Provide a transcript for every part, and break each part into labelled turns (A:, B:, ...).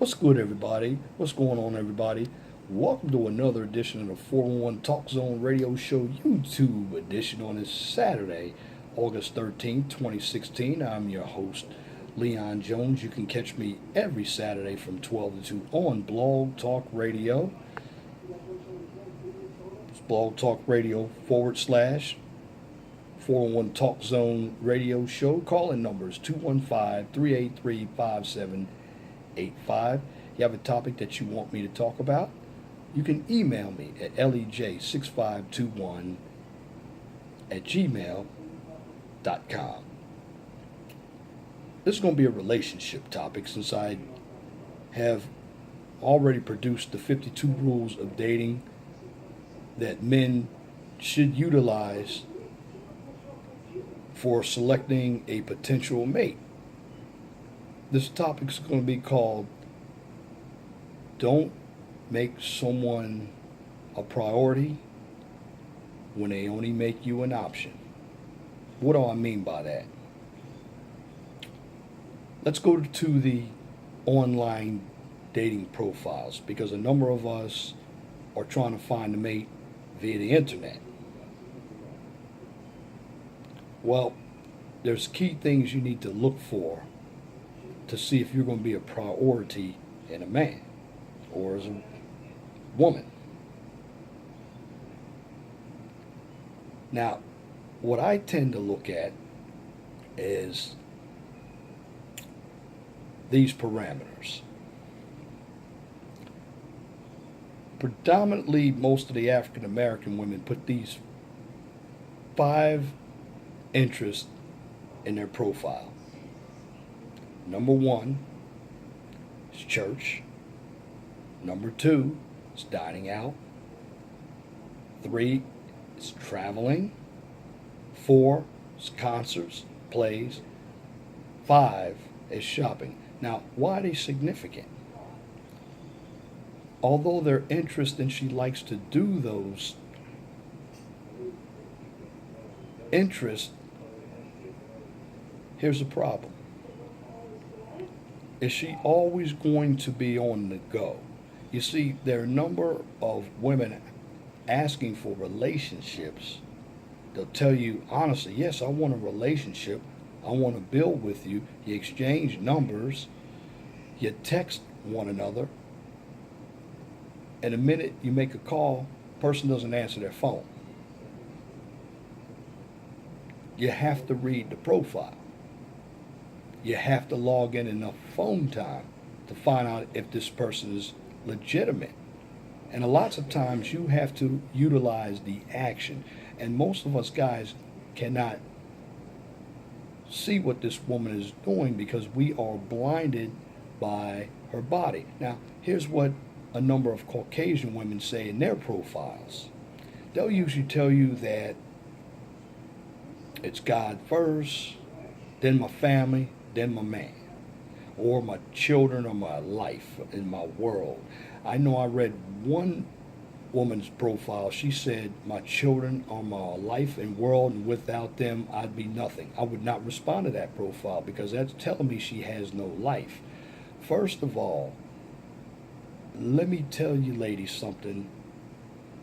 A: What's good, everybody? What's going on, everybody? Welcome to another edition of the 411 Talk Zone Radio Show YouTube edition on this Saturday, August 13th, 2016. I'm your host, Leon Jones. You can catch me every Saturday from 12 to 2 on Blog Talk Radio. It's Blog Talk Radio / 411 Talk Zone Radio Show. Calling numbers 215-383-5785. You have a topic that you want me to talk about, you can email me at lej6521@gmail.com. This is going to be a relationship topic since I have already produced the 52 rules of dating that men should utilize for selecting a potential mate. This topic is going to be called Don't Make Someone a Priority When They Only Make You an Option. What do I mean by that? Let's go to the online dating profiles because a number of us are trying to find a mate via the internet. Well, there's key things you need to look for to see if you're going to be a priority in a man or as a woman. Now, what I tend to look at is these parameters. Predominantly, most of the African American women put these 5 interests in their profile. Number 1 is church. Number 2 is dining out. 3 is traveling. 4 is concerts, plays. 5 is shopping. Now, why are they significant? Although their interest and she likes to do those interests, here's the problem. Is she always going to be on the go? You see, there are a number of women asking for relationships. They'll tell you honestly, yes, I want a relationship. I want to build with you. You exchange numbers. You text one another. And the minute you make a call, person doesn't answer their phone. You have to read the profile. You have to log in enough phone time to find out if this person is legitimate. And lots of times you have to utilize the action. And most of us guys cannot see what this woman is doing because we are blinded by her body. Now, here's what a number of Caucasian women say in their profiles. They'll usually tell you that it's God first, then my family, then my man, or my children, or my life in my world. I know I read one woman's profile. She said, my children are my life and world, and without them, I'd be nothing. I would not respond to that profile because that's telling me she has no life. First of all, let me tell you ladies something.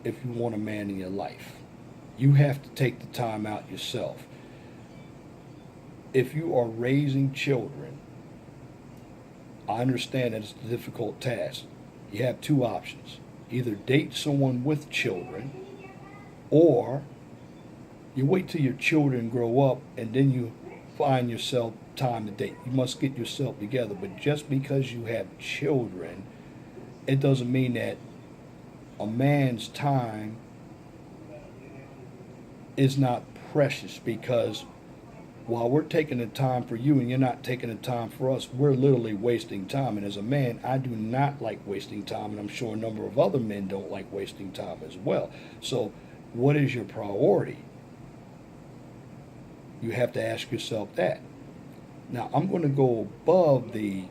A: If you want a man in your life, you have to take the time out yourself. If you are raising children, I understand that it's a difficult task. You have 2 options. Either date someone with children, or you wait till your children grow up and then you find yourself time to date. You must get yourself together. But just because you have children, it doesn't mean that a man's time is not precious, because while we're taking the time for you and you're not taking the time for us, we're literally wasting time. And as a man, I do not like wasting time, and I'm sure a number of other men don't like wasting time as well. So what is your priority? You have to ask yourself that. Now, I'm going to go above the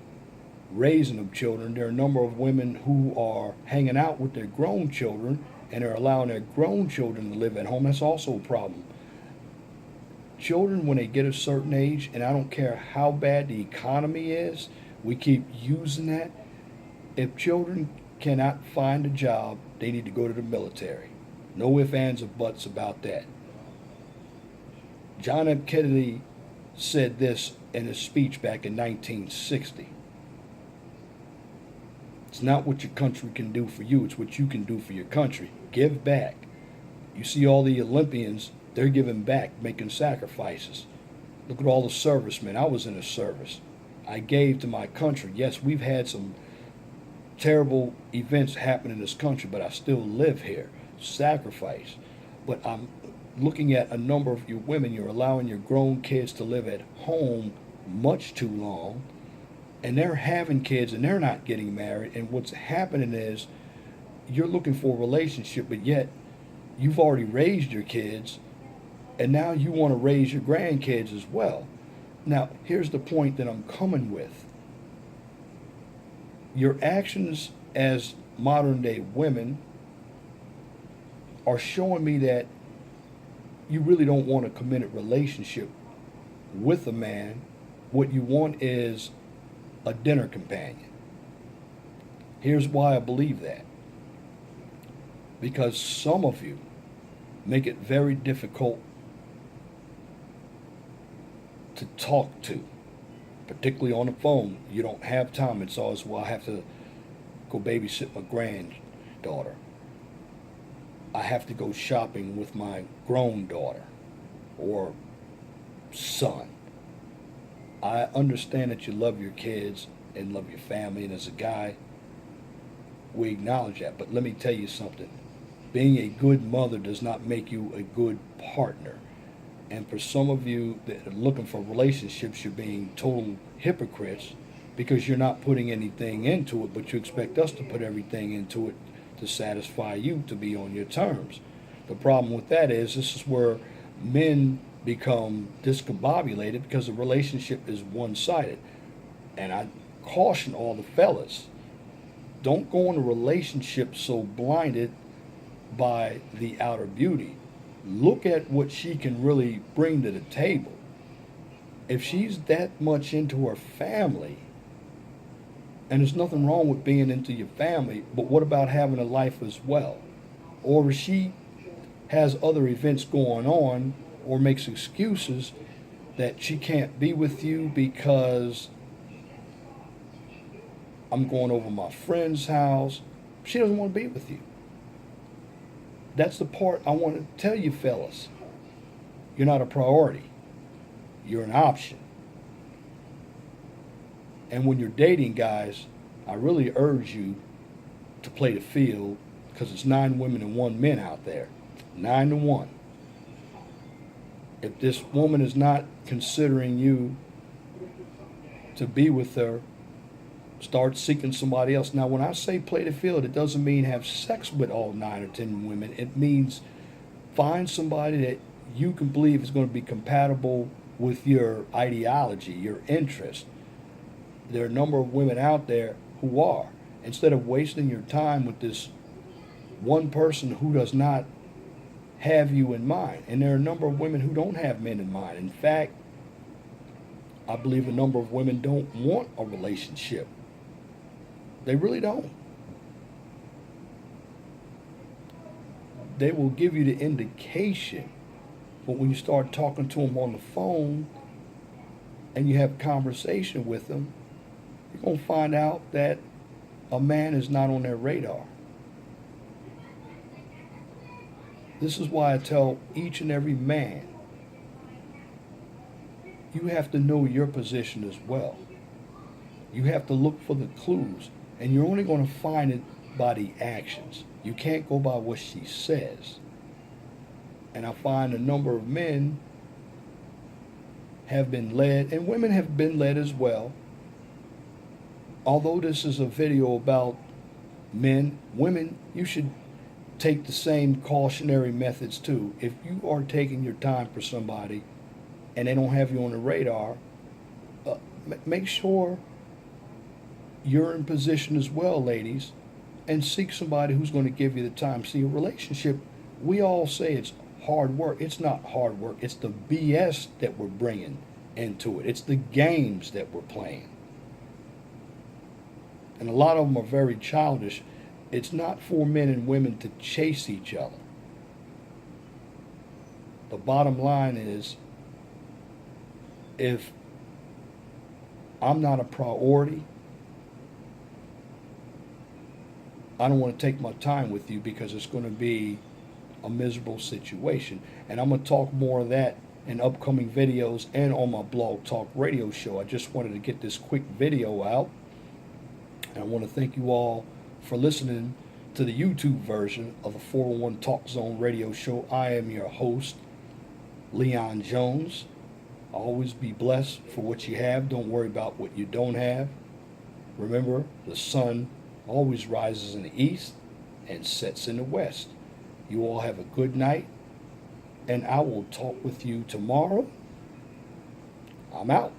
A: raising of children. There are a number of women who are hanging out with their grown children and are allowing their grown children to live at home. That's also a problem. Children, when they get a certain age, and I don't care how bad the economy is, we keep using that. If children cannot find a job, they need to go to the military. No ifs, ands, or buts about that. John F. Kennedy said this in a speech back in 1960. It's not what your country can do for you, it's what you can do for your country. Give back. You see all the Olympians, they're giving back, making sacrifices. Look at all the servicemen. I was in a service. I gave to my country. Yes, we've had some terrible events happen in this country, but I still live here. Sacrifice. But I'm looking at a number of you women, you're allowing your grown kids to live at home much too long, and they're having kids and they're not getting married. And what's happening is you're looking for a relationship, but yet you've already raised your kids, and now you want to raise your grandkids as well. Now, here's the point that I'm coming with. Your actions as modern day women are showing me that you really don't want a committed relationship with a man. What you want is a dinner companion. Here's why I believe that. Because some of you make it very difficult to talk to, particularly on the phone. You don't have time. It's always, well, I have to go babysit my granddaughter. I have to go shopping with my grown daughter or son. I understand that you love your kids and love your family, and as a guy, we acknowledge that. But let me tell you something. Being a good mother does not make you a good partner. And for some of you that are looking for relationships, you're being total hypocrites because you're not putting anything into it, but you expect us to put everything into it to satisfy you, to be on your terms. The problem with that is this is where men become discombobulated because the relationship is one-sided. And I caution all the fellas, don't go in a relationship so blinded by the outer beauty. Look at what she can really bring to the table. If she's that much into her family, and there's nothing wrong with being into your family, but what about having a life as well? Or if she has other events going on or makes excuses that she can't be with you because I'm going over my friend's house, she doesn't want to be with you. That's the part I want to tell you, fellas. You're not a priority. You're an option. And when you're dating, guys, I really urge you to play the field, because it's 9 women and 1 man out there. 9 to 1. If this woman is not considering you to be with her, start seeking somebody else. Now, when I say play the field, it doesn't mean have sex with all 9 or 10 women. It means find somebody that you can believe is going to be compatible with your ideology, your interest. There are a number of women out there who are. Instead of wasting your time with this one person who does not have you in mind. And there are a number of women who don't have men in mind. In fact, I believe a number of women don't want a relationship. They really don't. They will give you the indication, but when you start talking to them on the phone and you have conversation with them, you're going to find out that a man is not on their radar. This is why I tell each and every man, you have to know your position as well. You have to look for the clues, and you're only going to find it by the actions. You can't go by what she says. And I find a number of men have been led, and women have been led as well. Although this is a video about men, women, you should take the same cautionary methods too. If you are taking your time for somebody and they don't have you on the radar, make sure you're in position as well, ladies, and seek somebody who's going to give you the time. See, a relationship, we all say it's hard work. It's not hard work. It's the BS that we're bringing into it. It's the games that we're playing. and a lot of them are very childish. It's not for men and women to chase each other. The bottom line is, if I'm not a priority, I don't want to take my time with you because it's going to be a miserable situation. And I'm going to talk more of that in upcoming videos and on my Blog Talk Radio show. I just wanted to get this quick video out. And I want to thank you all for listening to the YouTube version of the 401 Talk Zone radio show. I am your host, Leon Jones. Always be blessed for what you have. Don't worry about what you don't have. Remember, the sun always rises in the east and sets in the west. You all have a good night, and I will talk with you tomorrow. I'm out.